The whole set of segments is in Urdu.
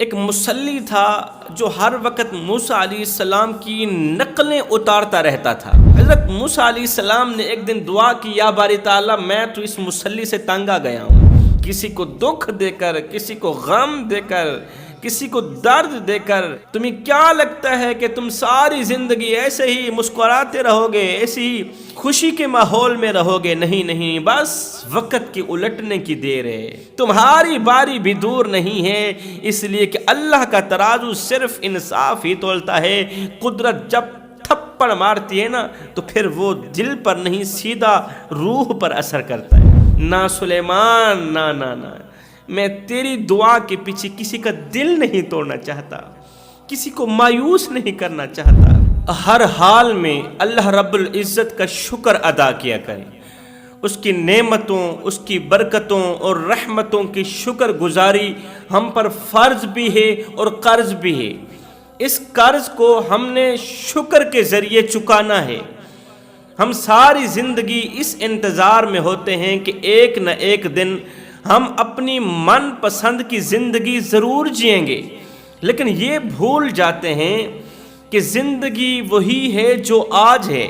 ایک مصلی تھا جو ہر وقت موسیٰ علیہ السلام کی نقلیں اتارتا رہتا تھا۔ حضرت موسیٰ علیہ السلام نے ایک دن دعا کی، یا باری تعالیٰ میں تو اس مصلی سے تنگ آ گیا ہوں، کسی کو دکھ دے کر، کسی کو غم دے کر، کسی کو درد دے کر تمہیں کیا لگتا ہے کہ تم ساری زندگی ایسے ہی مسکراتے رہو گے، ایسی ہی خوشی کے ماحول میں رہو گے؟ نہیں نہیں، بس وقت کی الٹنے کی دیر ہے، تمہاری باری بھی دور نہیں ہے، اس لیے کہ اللہ کا ترازو صرف انصاف ہی تولتا ہے۔ قدرت جب تھپڑ مارتی ہے نا تو پھر وہ دل پر نہیں، سیدھا روح پر اثر کرتا ہے۔ نہ سلیمان، نہ میں تیری دعا کے پیچھے کسی کا دل نہیں توڑنا چاہتا، کسی کو مایوس نہیں کرنا چاہتا۔ ہر حال میں اللہ رب العزت کا شکر ادا کیا کریں، اس کی نعمتوں، اس کی برکتوں اور رحمتوں کی شکر گزاری ہم پر فرض بھی ہے اور قرض بھی ہے۔ اس قرض کو ہم نے شکر کے ذریعے چکانا ہے۔ ہم ساری زندگی اس انتظار میں ہوتے ہیں کہ ایک نہ ایک دن ہم اپنی من پسند کی زندگی ضرور جئیں گے، لیکن یہ بھول جاتے ہیں کہ زندگی وہی ہے جو آج ہے،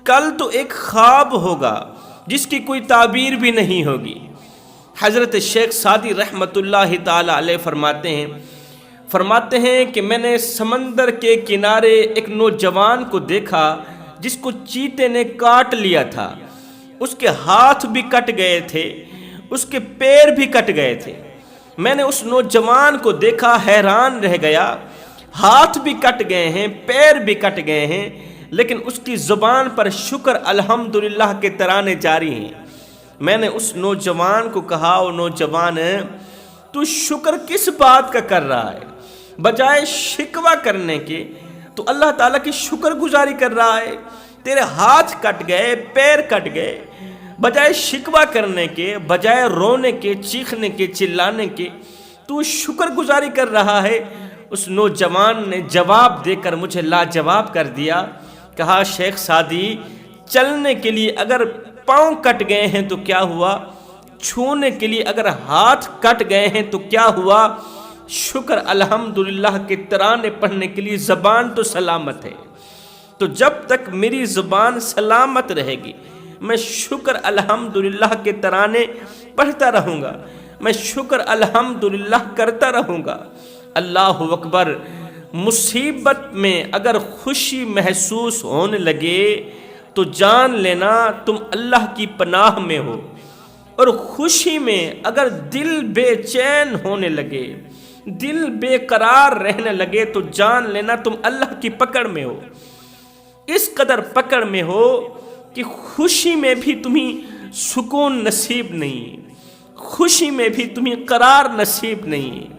کل تو ایک خواب ہوگا جس کی کوئی تعبیر بھی نہیں ہوگی۔ حضرت شیخ سعدی رحمۃ اللہ تعالی علیہ فرماتے ہیں کہ میں نے سمندر کے کنارے ایک نوجوان کو دیکھا جس کو چیتے نے کاٹ لیا تھا، اس کے ہاتھ بھی کٹ گئے تھے، اس کے پیر بھی کٹ گئے تھے۔ میں نے اس نوجوان کو دیکھا، حیران رہ گیا، ہاتھ بھی کٹ گئے ہیں، پیر بھی کٹ گئے ہیں، لیکن اس کی زبان پر شکر الحمدللہ کے ترانے جاری ہیں۔ میں نے اس نوجوان کو کہا، او نوجوان، تو شکر کس بات کا کر رہا ہے؟ بجائے شکوہ کرنے کے تو اللہ تعالیٰ کی شکر گزاری کر رہا ہے۔ تیرے ہاتھ کٹ گئے، پیر کٹ گئے، بجائے شکوہ کرنے کے، بجائے رونے کے، چیخنے کے، چلانے کے، تو شکر گزاری کر رہا ہے۔ اس نوجوان نے جواب دے کر مجھے لاجواب کر دیا، کہا، شیخ سعدی، چلنے کے لیے اگر پاؤں کٹ گئے ہیں تو کیا ہوا؟ چھونے کے لیے اگر ہاتھ کٹ گئے ہیں تو کیا ہوا؟ شکر الحمدللہ کے ترانے پڑھنے کے لیے زبان تو سلامت ہے، تو جب تک میری زبان سلامت رہے گی میں شکر الحمدللہ کے ترانے پڑھتا رہوں گا، میں شکر الحمدللہ کرتا رہوں گا۔ اللہ اکبر۔ مصیبت میں اگر خوشی محسوس ہونے لگے تو جان لینا تم اللہ کی پناہ میں ہو، اور خوشی میں اگر دل بے چین ہونے لگے، دل بے قرار رہنے لگے تو جان لینا تم اللہ کی پکڑ میں ہو۔ اس قدر پکڑ میں ہو کہ خوشی میں بھی تمہیں سکون نصیب نہیں، خوشی میں بھی تمہیں قرار نصیب نہیں۔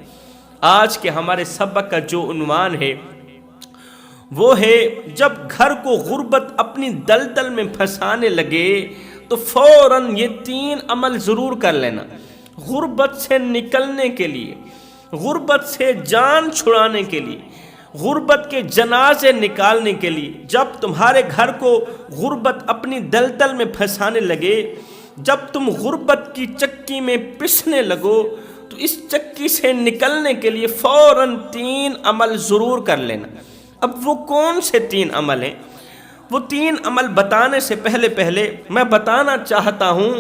آج کے ہمارے سبق کا جو عنوان ہے وہ ہے، جب گھر کو غربت اپنی دلدل میں پھنسانے لگے تو فوراً یہ 3 عمل ضرور کر لینا۔ غربت سے نکلنے کے لیے، غربت سے جان چھڑانے کے لیے، غربت کے جنازے نکالنے کے لیے، جب تمہارے گھر کو غربت اپنی دلدل میں پھنسانے لگے، جب تم غربت کی چکی میں پسنے لگو تو اس چکی سے نکلنے کے لیے فوراً 3 عمل ضرور کر لینا۔ اب وہ کون سے 3 عمل ہیں؟ وہ 3 عمل بتانے سے پہلے میں بتانا چاہتا ہوں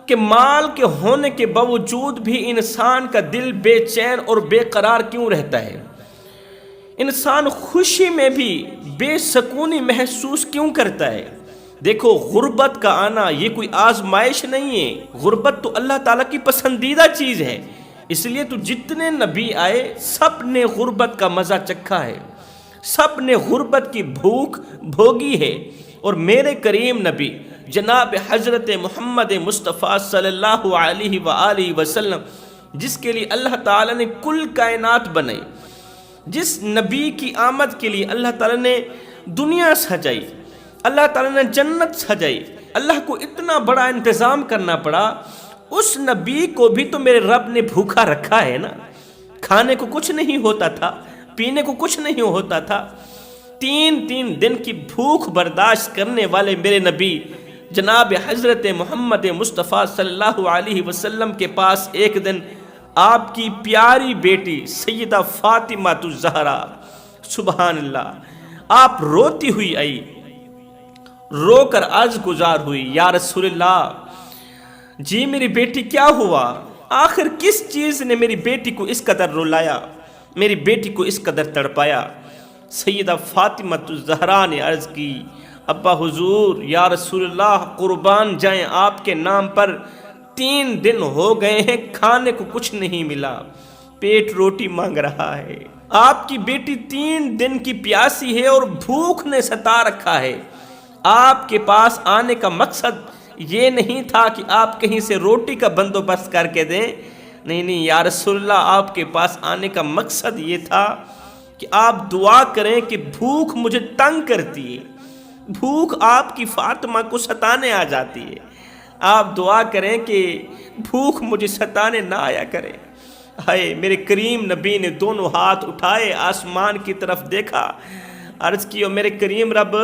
کہ مال کے ہونے کے باوجود بھی انسان کا دل بے چین اور بے قرار کیوں رہتا ہے؟ انسان خوشی میں بھی بے سکونی محسوس کیوں کرتا ہے؟ دیکھو، غربت کا آنا یہ کوئی آزمائش نہیں ہے، غربت تو اللہ تعالیٰ کی پسندیدہ چیز ہے، اس لیے تو جتنے نبی آئے سب نے غربت کا مزہ چکھا ہے، سب نے غربت کی بھوک بھوگی ہے، اور میرے کریم نبی جناب حضرت محمد مصطفیٰ صلی اللہ علیہ وآلہ وسلم، جس کے لیے اللہ تعالیٰ نے کل کائنات بنائی، جس نبی کی آمد کے لیے اللہ تعالیٰ نے دنیا سجائی، اللہ تعالیٰ نے جنت سجائی، اللہ کو اتنا بڑا انتظام کرنا پڑا، اس نبی کو بھی تو میرے رب نے بھوکا رکھا ہے نا۔ کھانے کو کچھ نہیں ہوتا تھا، پینے کو کچھ نہیں ہوتا تھا، 3 دن کی بھوک برداشت کرنے والے میرے نبی جناب حضرت محمد مصطفیٰ صلی اللہ علیہ وسلم کے پاس ایک دن آپ کی پیاری بیٹی سیدہ فاطمہ الزہرا، سبحان اللہ، آپ روتی ہوئی آئی، رو کر عرض گزار ہوئی، یا رسول اللہ، جی میری بیٹی کیا ہوا؟ آخر کس چیز نے میری بیٹی کو اس قدر رلایا، میری بیٹی کو اس قدر تڑپایا؟ سیدہ فاطمہ الزہرا نے عرض کی، ابا حضور، یا رسول اللہ، قربان جائیں آپ کے نام پر 3 دن ہو گئے ہیں، کھانے کو کچھ نہیں ملا، پیٹ روٹی مانگ رہا ہے۔ آپ کی بیٹی 3 دن کی پیاسی ہے اور بھوک نے ستا رکھا ہے۔ آپ کے پاس آنے کا مقصد یہ نہیں تھا کہ آپ کہیں سے روٹی کا بندوبست کر کے دیں، نہیں یا رسول اللہ، آپ کے پاس آنے کا مقصد یہ تھا کہ آپ دعا کریں کہ بھوک مجھے تنگ کرتی ہے، بھوک آپ کی فاطمہ کو ستانے آ جاتی ہے، آپ دعا کریں کہ بھوک مجھے ستانے نہ آیا کرے۔ ہائے، میرے کریم نبی نے دونوں ہاتھ اٹھائے، آسمان کی طرف دیکھا، عرض کی، میرے کریم رب،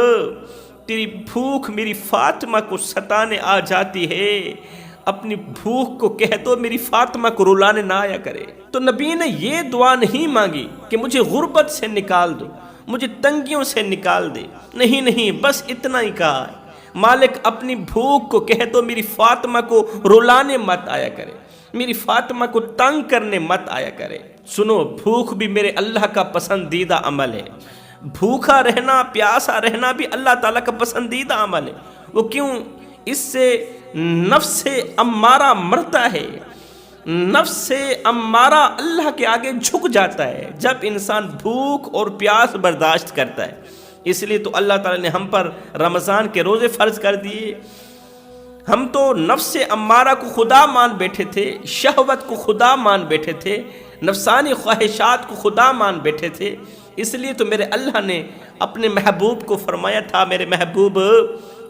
تیری بھوک میری فاطمہ کو ستانے آ جاتی ہے، اپنی بھوک کو کہہ دو میری فاطمہ کو رلانے نہ آیا کرے۔ تو نبی نے یہ دعا نہیں مانگی کہ مجھے غربت سے نکال دو، مجھے تنگیوں سے نکال دے، نہیں، بس اتنا ہی کہا، مالک اپنی بھوک کو کہہ دو میری فاطمہ کو رلانے مت آیا کرے، میری فاطمہ کو تنگ کرنے مت آیا کرے۔ سنو، بھوک بھی میرے اللہ کا پسندیدہ عمل ہے، بھوکا رہنا، پیاسا رہنا بھی اللہ تعالیٰ کا پسندیدہ عمل ہے۔ وہ کیوں؟ اس سے نفس امارہ مرتا ہے، نفس امارہ اللہ کے آگے جھک جاتا ہے جب انسان بھوک اور پیاس برداشت کرتا ہے۔ اس لیے تو اللہ تعالیٰ نے ہم پر رمضان کے روزے فرض کر دیے۔ ہم تو نفس امارہ کو خدا مان بیٹھے تھے، شہوت کو خدا مان بیٹھے تھے، نفسانی خواہشات کو خدا مان بیٹھے تھے۔ اس لیے تو میرے اللہ نے اپنے محبوب کو فرمایا تھا، میرے محبوب،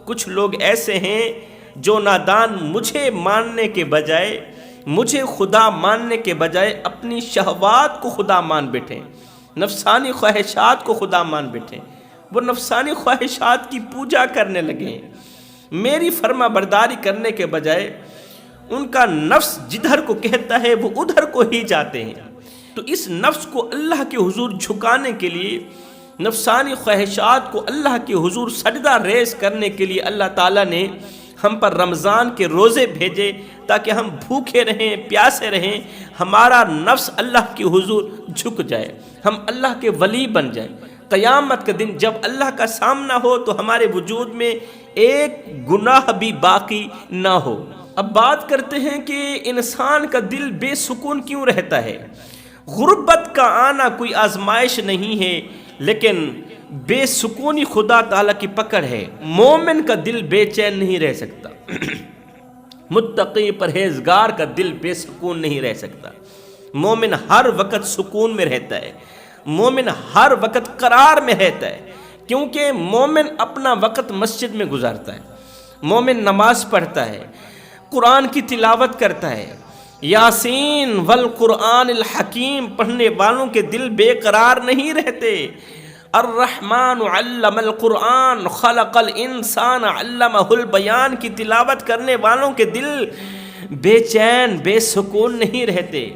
کچھ لوگ ایسے ہیں جو نادان مجھے ماننے کے بجائے، مجھے خدا ماننے کے بجائے اپنی شہوات کو خدا مان بیٹھے، نفسانی خواہشات کو خدا مان بیٹھے، وہ نفسانی خواہشات کی پوجا کرنے لگے، میری فرما برداری کرنے کے بجائے ان کا نفس جدھر کو کہتا ہے وہ ادھر کو ہی جاتے ہیں۔ تو اس نفس کو اللہ کے حضور جھکانے کے لیے، نفسانی خواہشات کو اللہ کے حضور سجدہ ریز کرنے کے لیے اللہ تعالیٰ نے ہم پر رمضان کے روزے بھیجے تاکہ ہم بھوکے رہیں، پیاسے رہیں، ہمارا نفس اللہ کے حضور جھک جائے، ہم اللہ کے ولی بن جائیں۔ قیامت کے دن جب اللہ کا سامنا ہو تو ہمارے وجود میں ایک گناہ بھی باقی نہ ہو۔ اب بات کرتے ہیں کہ انسان کا دل بے سکون کیوں رہتا ہے۔ غربت کا آنا کوئی آزمائش نہیں ہے، لیکن بے سکونی خدا تعالیٰ کی پکڑ ہے۔ مومن کا دل بے چین نہیں رہ سکتا، متقی پرہیزگار کا دل بے سکون نہیں رہ سکتا۔ مومن ہر وقت سکون میں رہتا ہے، مومن ہر وقت قرار میں رہتا ہے، کیونکہ مومن اپنا وقت مسجد میں گزارتا ہے، مومن نماز پڑھتا ہے، قرآن کی تلاوت کرتا ہے۔ یاسین والقرآن الحکیم پڑھنے والوں کے دل بے قرار نہیں رہتے۔ الرحمن علم القرآن خلق الانسان علمہ البیان کی تلاوت کرنے والوں کے دل بے چین، بے سکون نہیں رہتے۔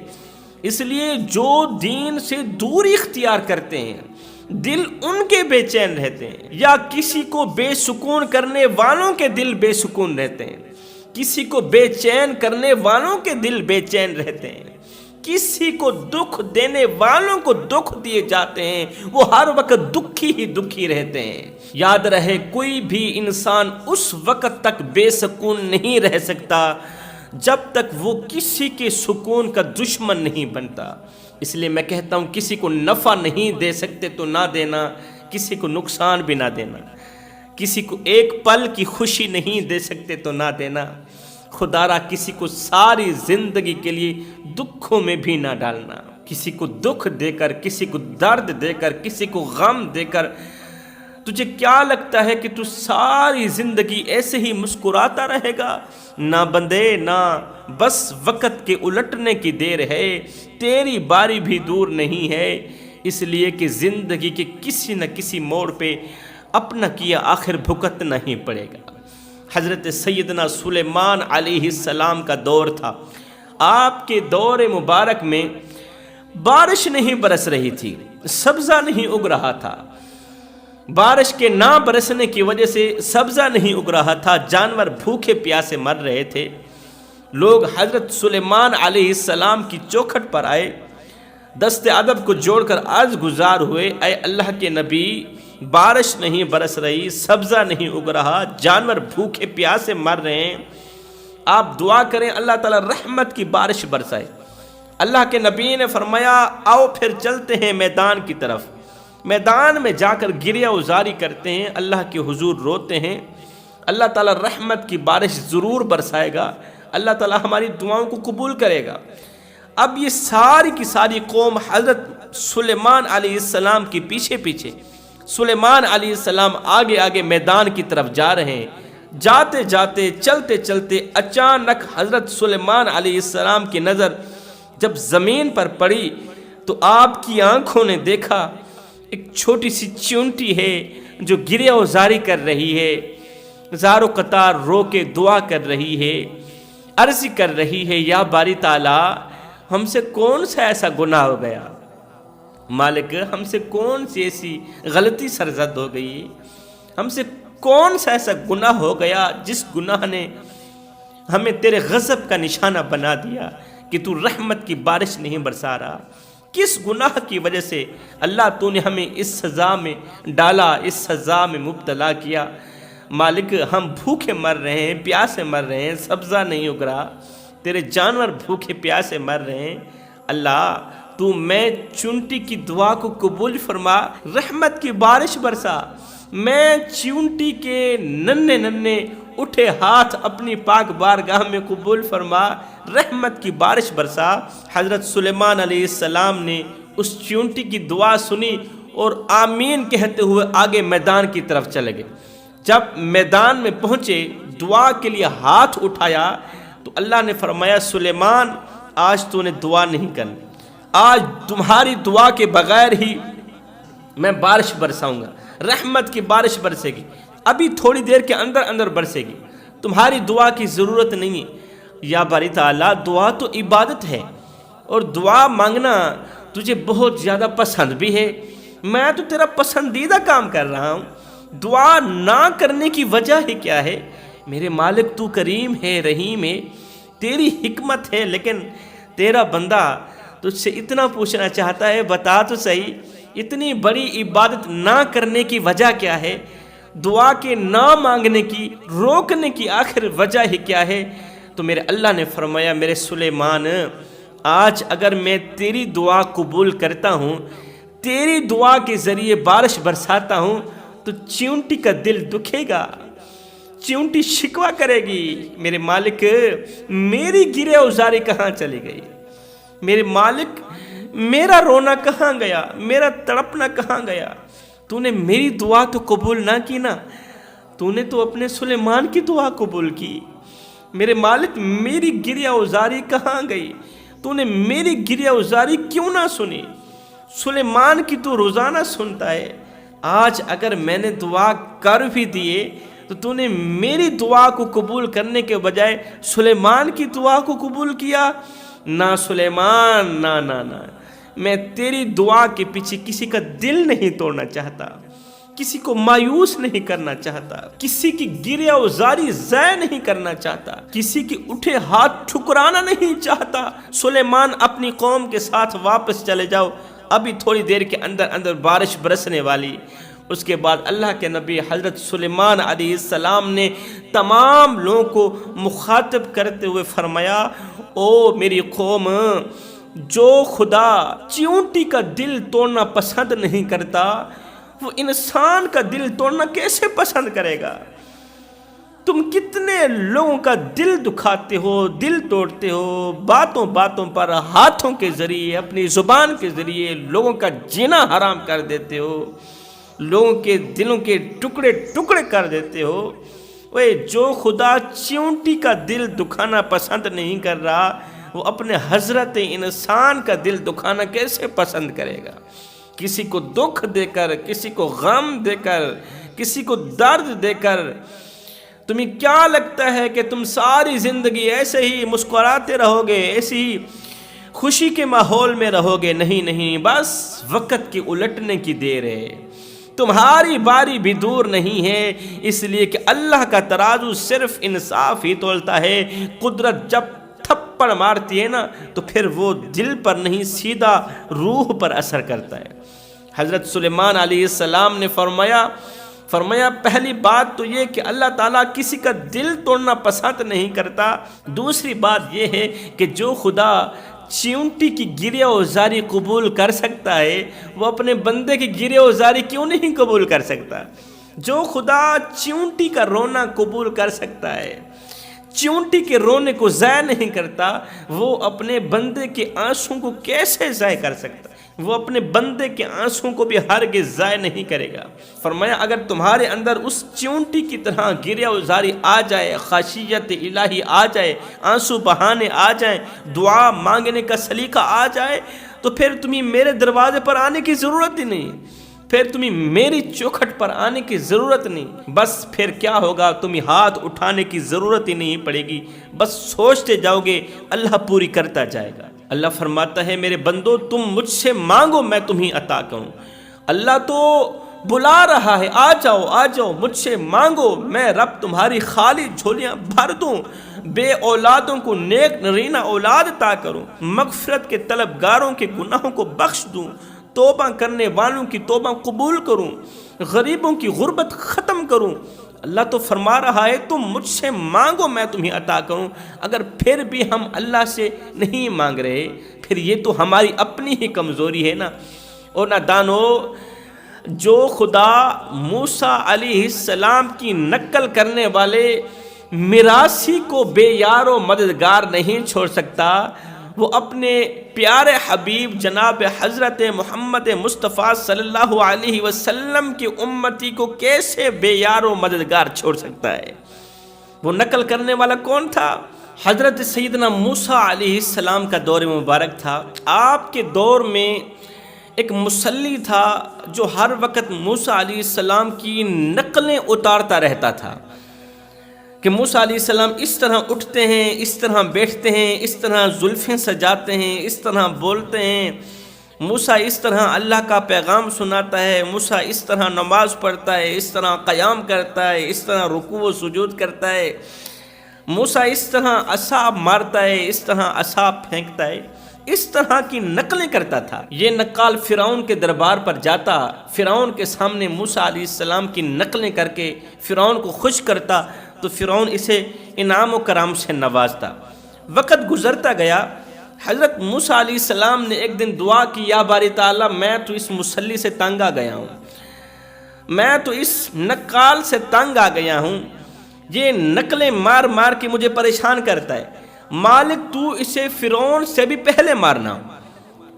اس لیے جو دین سے دوری اختیار کرتے ہیں دل ان کے بے چین رہتے ہیں، یا کسی کو بے سکون کرنے والوں کے دل بے سکون رہتے ہیں، کسی کو بے چین کرنے والوں کے دل بے چین رہتے ہیں، کسی کو دکھ دینے والوں کو دکھ دیے جاتے ہیں، وہ ہر وقت دکھی ہی دکھی رہتے ہیں۔ یاد رہے، کوئی بھی انسان اس وقت تک بے سکون نہیں رہ سکتا جب تک وہ کسی کے سکون کا دشمن نہیں بنتا۔ اس لیے میں کہتا ہوں، کسی کو نفع نہیں دے سکتے تو نہ دینا، کسی کو نقصان بھی نہ دینا، کسی کو ایک پل کی خوشی نہیں دے سکتے تو نہ دینا، خدا را کسی کو ساری زندگی کے لیے دکھوں میں بھی نہ ڈالنا۔ کسی کو دکھ دے کر، کسی کو درد دے کر، کسی کو غم دے کر تجھے کیا لگتا ہے کہ تو ساری زندگی ایسے ہی مسکراتا رہے گا؟ نہ بندے، نہ، بس وقت کے الٹنے کی دیر ہے، تیری باری بھی دور نہیں ہے۔ اس لیے کہ زندگی کے کسی نہ کسی موڑ پہ اپنا کیا آخر بھگتنا ہی پڑے گا۔ حضرت سیدنا سلیمان علیہ السلام کا دور تھا، آپ کے دور مبارک میں بارش نہیں برس رہی تھی، سبزہ نہیں اگ رہا تھا، بارش کے نہ برسنے کی وجہ سے سبزہ نہیں اگ رہا تھا، جانور بھوکے پیاسے مر رہے تھے۔ لوگ حضرت سلیمان علیہ السلام کی چوکھٹ پر آئے، دست ادب کو جوڑ کر عرض گزار ہوئے، اے اللہ کے نبی، بارش نہیں برس رہی، سبزہ نہیں اگ رہا، جانور بھوکے پیاسے مر رہے ہیں، آپ دعا کریں اللہ تعالیٰ رحمت کی بارش برسائے۔ اللہ کے نبی نے فرمایا آؤ پھر چلتے ہیں میدان کی طرف۔ میدان میں جا کر گریہ وزاری کرتے ہیں، اللہ کے حضور روتے ہیں، اللہ تعالیٰ رحمت کی بارش ضرور برسائے گا، اللہ تعالیٰ ہماری دعاؤں کو قبول کرے گا۔ اب یہ ساری کی ساری قوم حضرت سلیمان علیہ السلام کی پیچھے پیچھے، سلیمان علیہ السلام آگے آگے میدان کی طرف جا رہے ہیں۔ جاتے جاتے چلتے چلتے اچانک حضرت سلیمان علیہ السلام کی نظر جب زمین پر پڑی تو آپ کی آنکھوں نے دیکھا ایک چھوٹی سی چونٹی ہے جو گریہ وزاری کر رہی ہے، زار و قطار رو کے دعا کر رہی ہے، عرض کر رہی ہے یا باری تعالیٰ ہم سے کون سا ایسا گناہ ہو گیا، مالک ہم سے کون سی ایسی غلطی سرزد ہو گئی، ہم سے کون سا ایسا گناہ ہو گیا جس گناہ نے ہمیں تیرے غضب کا نشانہ بنا دیا کہ تو رحمت کی بارش نہیں برسا رہا، کس گناہ کی وجہ سے اللہ تو نے ہمیں اس سزا میں ڈالا، اس سزا میں مبتلا کیا۔ مالک ہم بھوکے مر رہے ہیں، پیاسے مر رہے ہیں، سبزہ نہیں اگ رہا، تیرے جانور بھوکے پیاسے مر رہے ہیں، اللہ تو میں چونٹی کی دعا کو قبول فرما، رحمت کی بارش برسا۔ میں چونٹی کے ننھے ننھے اٹھے ہاتھ اپنی پاک بارگاہ میں قبول فرما، رحمت کی بارش برسا۔ حضرت سلیمان علیہ السلام نے اس چونٹی کی دعا سنی اور آمین کہتے ہوئے آگے میدان کی طرف چلے گئے۔ جب میدان میں پہنچے، دعا کے لیے ہاتھ اٹھایا تو اللہ نے فرمایا سلیمان آج تو نے دعا نہیں کرنی، آج تمہاری دعا کے بغیر ہی میں بارش برساؤں گا، رحمت کی بارش برسے گی، ابھی تھوڑی دیر کے اندر اندر برسے گی، تمہاری دعا کی ضرورت نہیں ہے۔ یا باری تعالیٰ دعا تو عبادت ہے اور دعا مانگنا تجھے بہت زیادہ پسند بھی ہے، میں تو تیرا پسندیدہ کام کر رہا ہوں، دعا نہ کرنے کی وجہ ہی کیا ہے؟ میرے مالک تو کریم ہے، رحیم ہے، تیری حکمت ہے، لیکن تیرا بندہ تجھ سے اتنا پوچھنا چاہتا ہے، بتا تو صحیح اتنی بڑی عبادت نہ کرنے کی وجہ کیا ہے؟ دعا کے نہ مانگنے کی، روکنے کی آخر وجہ ہی کیا ہے؟ تو میرے اللہ نے فرمایا میرے سلیمان آج اگر میں تیری دعا قبول کرتا ہوں، تیری دعا کے ذریعے بارش برساتا ہوں تو چونٹی کا دل دکھے گا، چونٹی شکوہ کرے گی، میرے مالک میری گریہ وزاری کہاں چلی گئی، میرے مالک میرا رونا کہاں گیا، میرا تڑپنا کہاں گیا؟ تو نے میری دعا تو قبول نہ کی نا، تو نے تو اپنے سلیمان کی دعا قبول کی، میرے مالک میری گریہ وزاری کہاں گئی؟ تو نے میری گریہ وزاری کیوں نہ سنی؟ سلیمان کی تو روزانہ سنتا ہے، آج اگر میں نے دعا کر بھی دیے تو نے میری دعا کو قبول کرنے کے بجائے سلیمان کی دعا کو قبول کیا۔ نہ سلیمان، نہ میں تیری دعا کے پیچھے کسی کا دل نہیں توڑنا چاہتا، کسی کو مایوس نہیں کرنا چاہتا، کسی کی گریہ وزاری ضائع نہیں کرنا چاہتا، کسی کی اٹھے ہاتھ ٹھکرانا نہیں چاہتا۔ سلیمان اپنی قوم کے ساتھ واپس چلے جاؤ، ابھی تھوڑی دیر کے اندر اندر بارش برسنے والی۔ اس کے بعد اللہ کے نبی حضرت سلیمان علیہ السلام نے تمام لوگوں کو مخاطب کرتے ہوئے فرمایا، او میری قوم، جو خدا چیونٹی کا دل توڑنا پسند نہیں کرتا وہ انسان کا دل توڑنا کیسے پسند کرے گا؟ تم کتنے لوگوں کا دل دکھاتے ہو، دل توڑتے ہو، باتوں باتوں پر ہاتھوں کے ذریعے، اپنی زبان کے ذریعے لوگوں کا جینا حرام کر دیتے ہو، لوگوں کے دلوں کے ٹکڑے ٹکڑے کر دیتے ہو۔ وہ جو خدا چیونٹی کا دل دکھانا پسند نہیں کر رہا وہ اپنے حضرت انسان کا دل دکھانا کیسے پسند کرے گا؟ کسی کو دکھ دے کر، کسی کو غم دے کر، کسی کو درد دے کر تمہیں کیا لگتا ہے کہ تم ساری زندگی ایسے ہی مسکراتے رہو گے، ایسی ہی خوشی کے ماحول میں رہو گے؟ نہیں نہیں، بس وقت کے الٹنے کی دیر ہے، تمہاری باری بھی دور نہیں ہے، اس لیے کہ اللہ کا ترازو صرف انصاف ہی تولتا ہے۔ قدرت جب تھپڑ مارتی ہے نا تو پھر وہ دل پر نہیں، سیدھا روح پر اثر کرتا ہے۔ حضرت سلیمان علیہ السلام نے فرمایا پہلی بات تو یہ کہ اللہ تعالیٰ کسی کا دل توڑنا پسند نہیں کرتا، دوسری بات یہ ہے کہ جو خدا چیونٹی کی گریہ وزاری قبول کر سکتا ہے وہ اپنے بندے کی گریہ وزاری کیوں نہیں قبول کر سکتا؟ جو خدا چیونٹی کا رونا قبول کر سکتا ہے، چیونٹی کے رونے کو ضائع نہیں کرتا، وہ اپنے بندے کے آنسوں کو کیسے ضائع کر سکتا؟ وہ اپنے بندے کے آنسوں کو بھی ہرگز ضائع نہیں کرے گا۔ فرمایا اگر تمہارے اندر اس چیونٹی کی طرح گریہ وزاری آ جائے، خشیت الہی آ جائے، آنسو بہانے آ جائیں، دعا مانگنے کا سلیقہ آ جائے، تو پھر تمہیں میرے دروازے پر آنے کی ضرورت ہی نہیں، پھر تمہیں میری چوکھٹ پر آنے کی ضرورت نہیں۔ بس پھر کیا ہوگا؟ تمہیں ہاتھ اٹھانے کی ضرورت ہی نہیں پڑے گی، بس سوچتے جاؤ گے، اللہ پوری کرتا جائے گا۔ اللہ فرماتا ہے میرے بندو تم مجھ سے مانگو میں تمہیں عطا کروں۔ اللہ تو بلا رہا ہے، آ جاؤ مجھ سے مانگو، میں رب تمہاری خالی جھولیاں بھر دوں، بے اولادوں کو نیک نرینہ اولاد عطا کروں، مغفرت کے طلبگاروں کے گناہوں کو بخش دوں، توبہ کرنے والوں کی توبہ قبول کروں، غریبوں کی غربت ختم کروں۔ اللہ تو فرما رہا ہے تم مجھ سے مانگو میں تمہیں عطا کروں۔ اگر پھر بھی ہم اللہ سے نہیں مانگ رہے، پھر یہ تو ہماری اپنی ہی کمزوری ہے نا۔ اور نہ دانو، جو خدا موسیٰ علیہ السلام کی نقل کرنے والے میراثی کو بے یار و مددگار نہیں چھوڑ سکتا، وہ اپنے پیارے حبیب جناب حضرت محمد مصطفیٰ صلی اللہ علیہ وسلم کی امتی کو کیسے بے یار و مددگار چھوڑ سکتا ہے؟ وہ نقل کرنے والا کون تھا؟ حضرت سیدنا موسیٰ علیہ السلام کا دور مبارک تھا۔ آپ کے دور میں ایک مصلی تھا جو ہر وقت موسیٰ علیہ السلام کی نقلیں اتارتا رہتا تھا کہ موسیٰ علیہ السلام اس طرح اٹھتے ہیں، اس طرح بیٹھتے ہیں، اس طرح زلفیں سجاتے ہیں، اس طرح بولتے ہیں، موسیٰ اس طرح اللہ کا پیغام سناتا ہے، موسیٰ اس طرح نماز پڑھتا ہے، اس طرح قیام کرتا ہے، اس طرح رکوع و سجود کرتا ہے، موسیٰ اس طرح عصا مارتا ہے، اس طرح عصا پھینکتا ہے، اس طرح کی نقلیں کرتا تھا۔ یہ نقال فرعون کے دربار پر جاتا، فرعون کے سامنے موسیٰ علیہ السلام کی نقلیں کر کے فرعون کو خوش کرتا تو فرعون اسے انعام و کرام سے نوازتا۔ وقت گزرتا گیا، حضرت موسیٰ علیہ السلام نے ایک دن دعا کی، یا باری تعالیٰ میں تو اس مصلی سے تنگ آ گیا ہوں، میں تو اس نقال سے تنگ آ گیا ہوں، یہ نقلیں مار مار کے مجھے پریشان کرتا ہے، مالک تو اسے فرعون سے بھی پہلے مارنا۔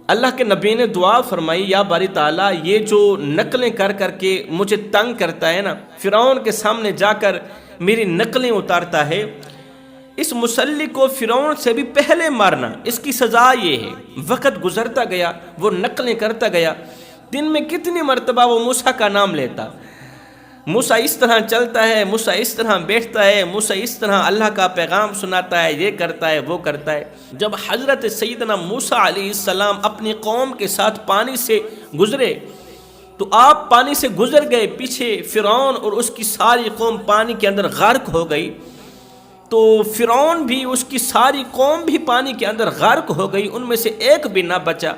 اللہ کے نبی نے دعا فرمائی، یا باری تعالیٰ یہ جو نقلیں کر کر کے مجھے تنگ کرتا ہے نا، فرعون کے سامنے جا کر میری نقلیں اتارتا ہے، اس مصلی کو فرعون سے بھی پہلے مارنا، اس کی سزا یہ ہے۔ وقت گزرتا گیا، وہ نقلیں کرتا گیا، دن میں کتنی مرتبہ وہ موسیٰ کا نام لیتا، موسیٰ اس طرح چلتا ہے، موسیٰ اس طرح بیٹھتا ہے، موسیٰ اس طرح اللہ کا پیغام سناتا ہے، یہ کرتا ہے وہ کرتا ہے۔ جب حضرت سیدنا موسیٰ علیہ السلام اپنی قوم کے ساتھ پانی سے گزرے تو آپ پانی سے گزر گئے، پیچھے فرعون اور اس کی ساری قوم پانی کے اندر غرق ہو گئی، تو فرعون بھی اس کی ساری قوم بھی پانی کے اندر غرق ہو گئی، ان میں سے ایک بھی نہ بچا۔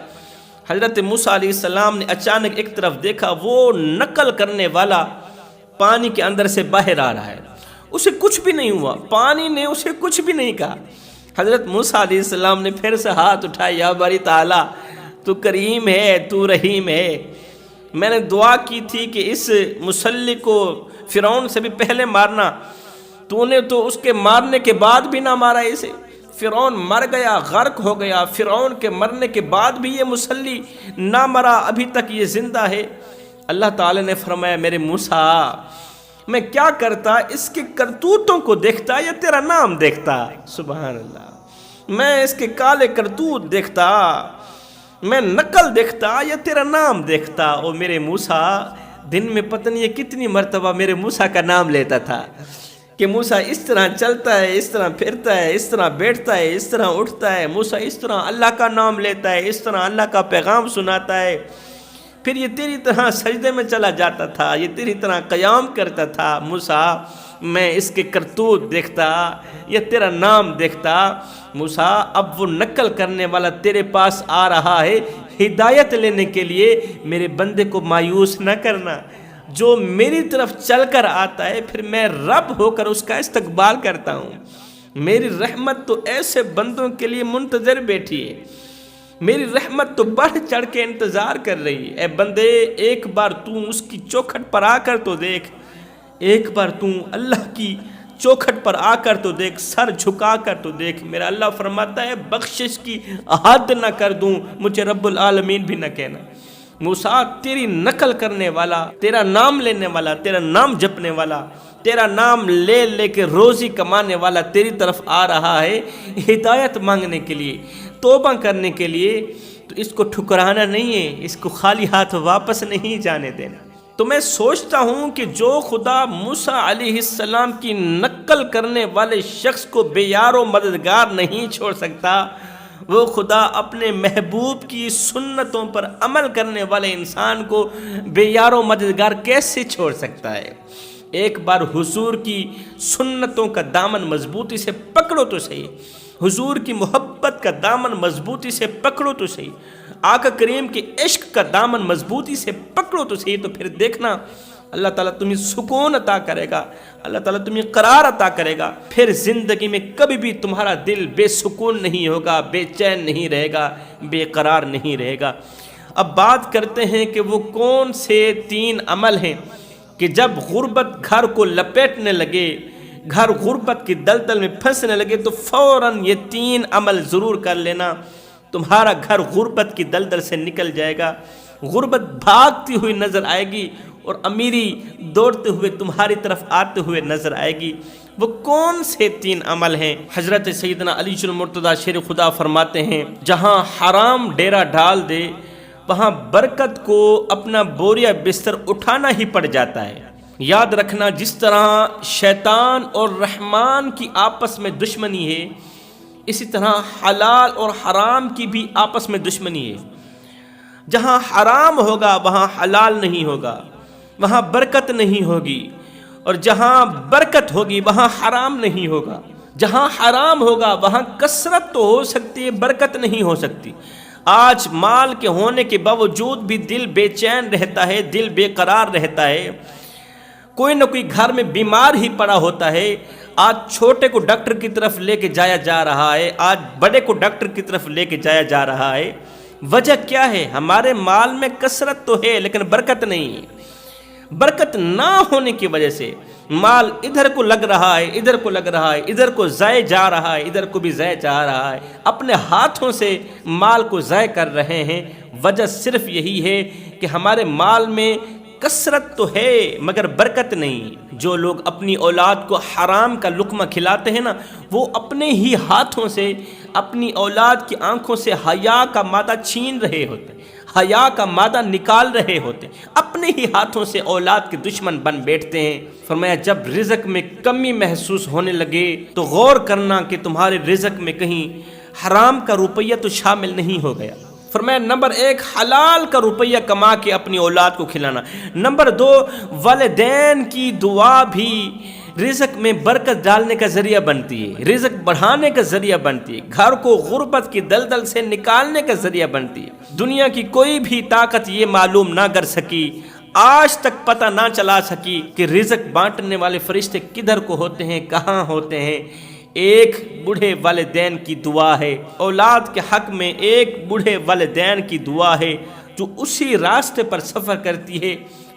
حضرت موسیٰ علیہ السلام نے اچانک ایک طرف دیکھا، وہ نقل کرنے والا پانی کے اندر سے باہر آ رہا ہے، اسے کچھ بھی نہیں ہوا، پانی نے اسے کچھ بھی نہیں کہا۔ حضرت موسیٰ علیہ السلام نے پھر سے ہاتھ اٹھایا، یا باری تعالیٰ تو کریم ہے، تو رحیم ہے، میں نے دعا کی تھی کہ اس مصلی کو فرعون سے بھی پہلے مارنا، تو نے تو اس کے مارنے کے بعد بھی نہ مارا اسے، فرعون مر گیا، غرق ہو گیا، فرعون کے مرنے کے بعد بھی یہ مصلی نہ مرا، ابھی تک یہ زندہ ہے۔ اللہ تعالی نے فرمایا، میرے موسیٰ میں کیا کرتا، اس کے کرتوتوں کو دیکھتا یا تیرا نام دیکھتا؟ سبحان اللہ، میں اس کے کالے کرتوت دیکھتا، میں نقل دیکھتا یا تیرا نام دیکھتا؟ اور میرے موسیٰ دن میں پتہ نہیں کتنی مرتبہ میرے موسیٰ کا نام لیتا تھا، کہ موسیٰ اس طرح چلتا ہے، اس طرح پھرتا ہے، اس طرح بیٹھتا ہے، اس طرح اٹھتا ہے، موسیٰ اس طرح اللہ کا نام لیتا ہے، اس طرح اللہ کا پیغام سناتا ہے، پھر یہ تیری طرح سجدے میں چلا جاتا تھا، یہ تیری طرح قیام کرتا تھا۔ موسیٰ میں اس کے کرتوت دیکھتا یا تیرا نام دیکھتا۔ موسیٰ اب وہ نقل کرنے والا تیرے پاس آ رہا ہے ہدایت لینے کے لیے، میرے بندے کو مایوس نہ کرنا۔ جو میری طرف چل کر آتا ہے پھر میں رب ہو کر اس کا استقبال کرتا ہوں۔ میری رحمت تو ایسے بندوں کے لیے منتظر بیٹھی ہے، میری رحمت تو بڑھ چڑھ کے انتظار کر رہی ہے۔ اے بندے، ایک بار تو اس کی چوکھٹ پر آ کر تو دیکھ، ایک بار تو اللہ کی چوکھٹ پر آ کر تو دیکھ، سر جھکا کر تو دیکھ۔ میرا اللہ فرماتا ہے بخشش کی حد نہ کر دوں، مجھے رب العالمین بھی نہ کہنا۔ موسیٰ تیری نقل کرنے والا، تیرا نام لینے والا، تیرا نام جپنے والا، تیرا نام لے لے کے روزی کمانے والا تیری طرف آ رہا ہے ہدایت مانگنے کے لیے، توبہ کرنے کے لیے۔ تو اس کو ٹھکرانا نہیں ہے، اس کو خالی ہاتھ واپس نہیں جانے دینا۔ تو میں سوچتا ہوں کہ جو خدا موسیٰ علیہ السلام کی نقل کرنے والے شخص کو بے یار و مددگار نہیں چھوڑ سکتا، وہ خدا اپنے محبوب کی سنتوں پر عمل کرنے والے انسان کو بے یار و مددگار کیسے چھوڑ سکتا ہے؟ ایک بار حضور کی سنتوں کا دامن مضبوطی سے پکڑو تو صحیح، حضور کی محبت کا دامن مضبوطی سے پکڑو تو صحیح، آقا کریم کے عشق کا دامن مضبوطی سے پکڑو تو صحیح، تو پھر دیکھنا اللہ تعالیٰ تمہیں سکون عطا کرے گا، اللہ تعالیٰ تمہیں قرار عطا کرے گا۔ پھر زندگی میں کبھی بھی تمہارا دل بے سکون نہیں ہوگا، بے چین نہیں رہے گا، بے قرار نہیں رہے گا۔ اب بات کرتے ہیں کہ وہ کون سے 3 عمل ہیں کہ جب غربت گھر کو لپیٹنے لگے، گھر غربت کی دلدل میں پھنسنے لگے، تو فوراً یہ 3 عمل ضرور کر لینا، تمہارا گھر غربت کی دلدل سے نکل جائے گا، غربت بھاگتی ہوئی نظر آئے گی اور امیری دوڑتے ہوئے تمہاری طرف آتے ہوئے نظر آئے گی۔ وہ کون سے 3 عمل ہیں؟ حضرت سیدنا علی المرتضیٰ شیر خدا فرماتے ہیں جہاں حرام ڈیرا ڈال دے وہاں برکت کو اپنا بوریا بستر اٹھانا ہی پڑ جاتا ہے۔ یاد رکھنا، جس طرح شیطان اور رحمان کی آپس میں دشمنی ہے، اسی طرح حلال اور حرام کی بھی آپس میں دشمنی ہے۔ جہاں حرام ہوگا وہاں حلال نہیں ہوگا، وہاں برکت نہیں ہوگی، اور جہاں برکت ہوگی وہاں حرام نہیں ہوگا۔ جہاں حرام ہوگا وہاں کثرت تو ہو سکتی ہے، برکت نہیں ہو سکتی۔ آج مال کے ہونے کے باوجود بھی دل بے چین رہتا ہے، دل بے قرار رہتا ہے، کوئی نہ کوئی گھر میں بیمار ہی پڑا ہوتا ہے۔ آج چھوٹے کو ڈاکٹر کی طرف لے کے جایا جا رہا ہے، آج بڑے کو ڈاکٹر کی طرف لے کے جایا جا رہا ہے۔ وجہ کیا ہے؟ ہمارے مال میں کثرت تو ہے لیکن برکت نہیں ہے۔ برکت نہ ہونے کی وجہ سے مال ادھر کو لگ رہا ہے، ادھر کو لگ رہا ہے، ادھر کو ضائع جا رہا ہے، ادھر کو بھی ضائع جا رہا ہے، اپنے ہاتھوں سے مال کو ضائع کر رہے ہیں۔ وجہ صرف یہی ہے کہ ہمارے مال میں کثرت تو ہے مگر برکت نہیں۔ جو لوگ اپنی اولاد کو حرام کا لقمہ کھلاتے ہیں نا، وہ اپنے ہی ہاتھوں سے اپنی اولاد کی آنکھوں سے حیا کا مادہ چھین رہے ہوتے ہیں، حیا کا مادہ نکال رہے ہوتے ہیں، اپنے ہی ہاتھوں سے اولاد کے دشمن بن بیٹھتے ہیں۔ فرمایا جب رزق میں کمی محسوس ہونے لگے تو غور کرنا کہ تمہارے رزق میں کہیں حرام کا روپیہ تو شامل نہیں ہو گیا۔ فرمایا نمبر 1 حلال کا روپیہ کما کے اپنی اولاد کو کھلانا۔ نمبر 2 والدین کی دعا بھی رزق میں برکت ڈالنے کا ذریعہ بنتی ہے، رزق بڑھانے کا ذریعہ بنتی ہے، گھر کو غربت کی دلدل سے نکالنے کا ذریعہ بنتی ہے۔ دنیا کی کوئی بھی طاقت یہ معلوم نہ کر سکی، آج تک پتہ نہ چلا سکی کہ رزق بانٹنے والے فرشتے کدھر کو ہوتے ہیں، کہاں ہوتے ہیں۔ ایک بوڑھے والدین کی دعا ہے، اولاد کے حق میں ایک بوڑھے والدین کی دعا ہے جو اسی راستے پر سفر کرتی ہے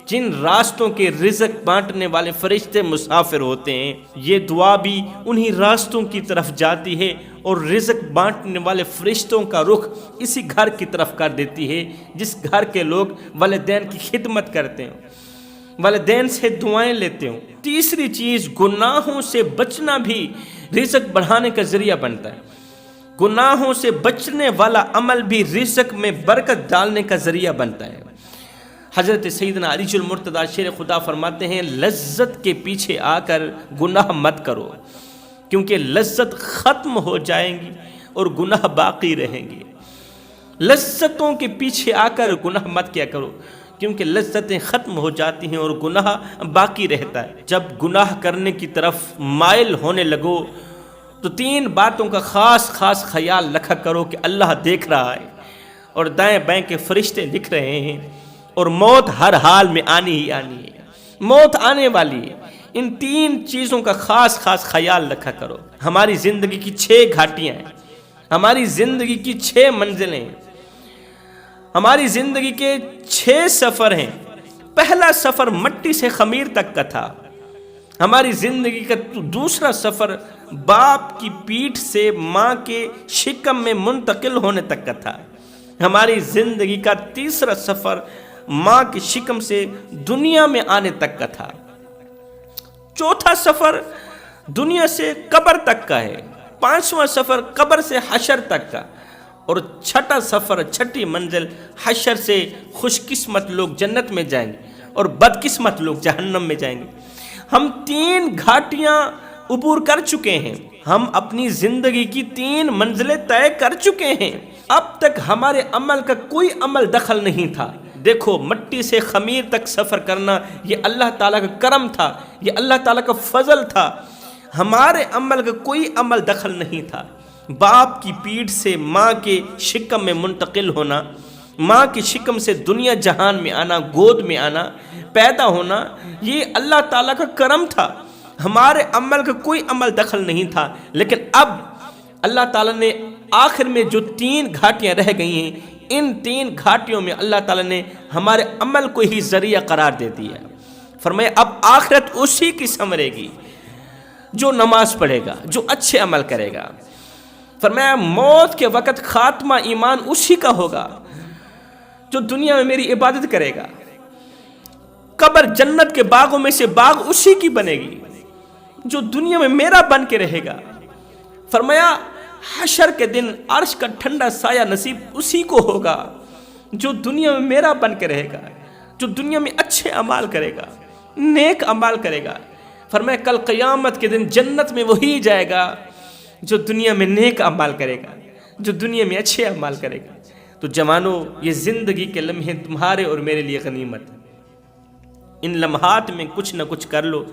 جن راستوں کے رزق بانٹنے والے فرشتے مسافر ہوتے ہیں۔ یہ دعا بھی انہی راستوں کی طرف جاتی ہے اور رزق بانٹنے والے فرشتوں کا رخ اسی گھر کی طرف کر دیتی ہے جس گھر کے لوگ والدین کی خدمت کرتے ہیں، والدین سے دعائیں لیتے ہوں۔ تیسری چیز، گناہوں سے بچنا بھی رزق بڑھانے کا ذریعہ بنتا ہے۔ گناہوں سے بچنے والا عمل بھی رزق میں برکت ڈالنے کا ذریعہ بنتا ہے۔ حضرت سیدنا علی المرتضیٰ شیر خدا فرماتے ہیں لذت کے پیچھے آ کر گناہ مت کرو، کیونکہ لذت ختم ہو جائیں گی اور گناہ باقی رہیں گے۔ لذتوں کے پیچھے آ کر گناہ مت کیا کرو، کیونکہ لذتیں ختم ہو جاتی ہیں اور گناہ باقی رہتا ہے۔ جب گناہ کرنے کی طرف مائل ہونے لگو تو 3 باتوں کا خاص خیال رکھا کرو کہ اللہ دیکھ رہا ہے اور دائیں بائیں کے فرشتے لکھ رہے ہیں، اور موت ہر حال میں آنی ہی آنی ہے، موت آنے والی ہے۔ ان 3 چیزوں کا خاص خیال رکھا کرو۔ ہماری زندگی کی 6 گھاٹیاں ہیں، ہماری زندگی کی 6 منزلیں ہیں، ہماری زندگی کے 6 سفر ہیں۔ پہلا سفر مٹی سے خمیر تک کا تھا، ہماری زندگی کا دوسرا سفر باپ کی پیٹھ سے ماں کے شکم میں منتقل ہونے تک کا تھا، ہماری زندگی کا تیسرا سفر ماں کے شکم سے دنیا میں آنے تک کا تھا، چوتھا سفر دنیا سے قبر تک کا ہے، 5واں سفر قبر سے حشر تک کا، اور چھٹا سفر، چھٹی منزل حشر سے خوش قسمت لوگ جنت میں جائیں گے اور بدقسمت لوگ جہنم میں جائیں گے۔ ہم 3 گھاٹیاں عبور کر چکے ہیں، ہم اپنی زندگی کی 3 منزلیں طے کر چکے ہیں۔ اب تک ہمارے عمل کا کوئی عمل دخل نہیں تھا۔ دیکھو، مٹی سے خمیر تک سفر کرنا یہ اللہ تعالیٰ کا کرم تھا، یہ اللہ تعالیٰ کا فضل تھا، ہمارے عمل کا کوئی عمل دخل نہیں تھا۔ باپ کی پیٹھ سے ماں کے شکم میں منتقل ہونا، ماں کی شکم سے دنیا جہان میں آنا، گود میں آنا، پیدا ہونا، یہ اللہ تعالیٰ کا کرم تھا، ہمارے عمل کا کوئی عمل دخل نہیں تھا۔ لیکن اب اللہ تعالیٰ نے آخر میں جو 3 گھاٹیاں رہ گئی ہیں، ان 3 گھاٹیوں میں اللہ تعالیٰ نے ہمارے عمل کو ہی ذریعہ قرار دے دیا۔ فرمایا اب آخرت اسی کی سنورے گی جو نماز پڑھے گا، جو اچھے عمل کرے گا۔ فرمایا موت کے وقت خاتمہ ایمان اسی کا ہوگا جو دنیا میں میری عبادت کرے گا۔ قبر جنت کے باغوں میں سے باغ اسی کی بنے گی جو دنیا میں میرا بن کے رہے گا۔ فرمایا حشر کے دن عرش کا ٹھنڈا سایہ نصیب اسی کو ہوگا جو دنیا میں میرا بن کے رہے گا، جو دنیا میں اچھے اعمال کرے گا، نیک اعمال کرے گا۔ فرمایا کل قیامت کے دن جنت میں وہی جائے گا جو دنیا میں نیک اعمال کرے گا، جو دنیا میں اچھے اعمال کرے گا۔ تو جوانو، یہ زندگی کے لمحے تمہارے اور میرے لیے غنیمت ہے۔ ان لمحات میں کچھ نہ کچھ کر لو،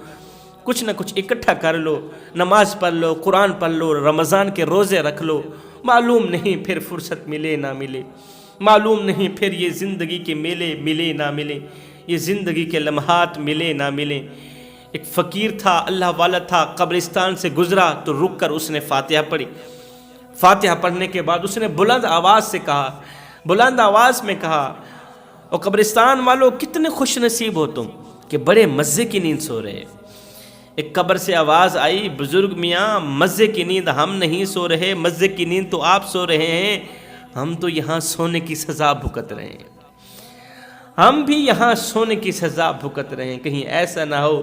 کچھ نہ کچھ اکٹھا کر لو، نماز پڑھ لو، قرآن پڑھ لو، رمضان کے روزے رکھ لو۔ معلوم نہیں پھر فرصت ملے نہ ملے، معلوم نہیں پھر یہ زندگی کے میلے ملے نہ ملے، یہ زندگی کے لمحات ملے نہ ملے۔ ایک فقیر تھا، اللہ والا تھا، قبرستان سے گزرا تو رک کر اس نے فاتحہ پڑھی۔ فاتحہ پڑھنے کے بعد اس نے بلند آواز سے کہا، بلند آواز میں کہا، اور قبرستان والوں کتنے خوش نصیب ہو تم کہ بڑے مزے کی نیند سو رہے۔ ایک قبر سے آواز آئی، بزرگ میاں مزے کی نیند ہم نہیں سو رہے، مزے کی نیند تو آپ سو رہے ہیں، ہم تو یہاں سونے کی سزا بھگت رہے ہیں، ہم بھی یہاں سونے کی سزا بھگت رہے ہیں۔ کہیں ایسا نہ ہو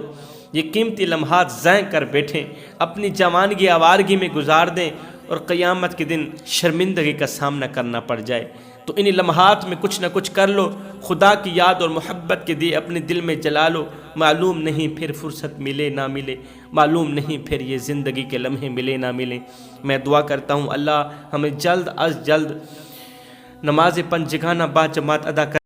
یہ قیمتی لمحات ضائع کر بیٹھیں، اپنی جوانگی آوارگی میں گزار دیں اور قیامت کے دن شرمندگی کا سامنا کرنا پڑ جائے۔ تو انہی لمحات میں کچھ نہ کچھ کر لو، خدا کی یاد اور محبت کے دیے اپنے دل میں جلا لو۔ معلوم نہیں پھر فرصت ملے نہ ملے، معلوم نہیں پھر یہ زندگی کے لمحے ملے نہ ملے۔ میں دعا کرتا ہوں اللہ ہمیں جلد از جلد نماز پنج گانہ با جماعت ادا کر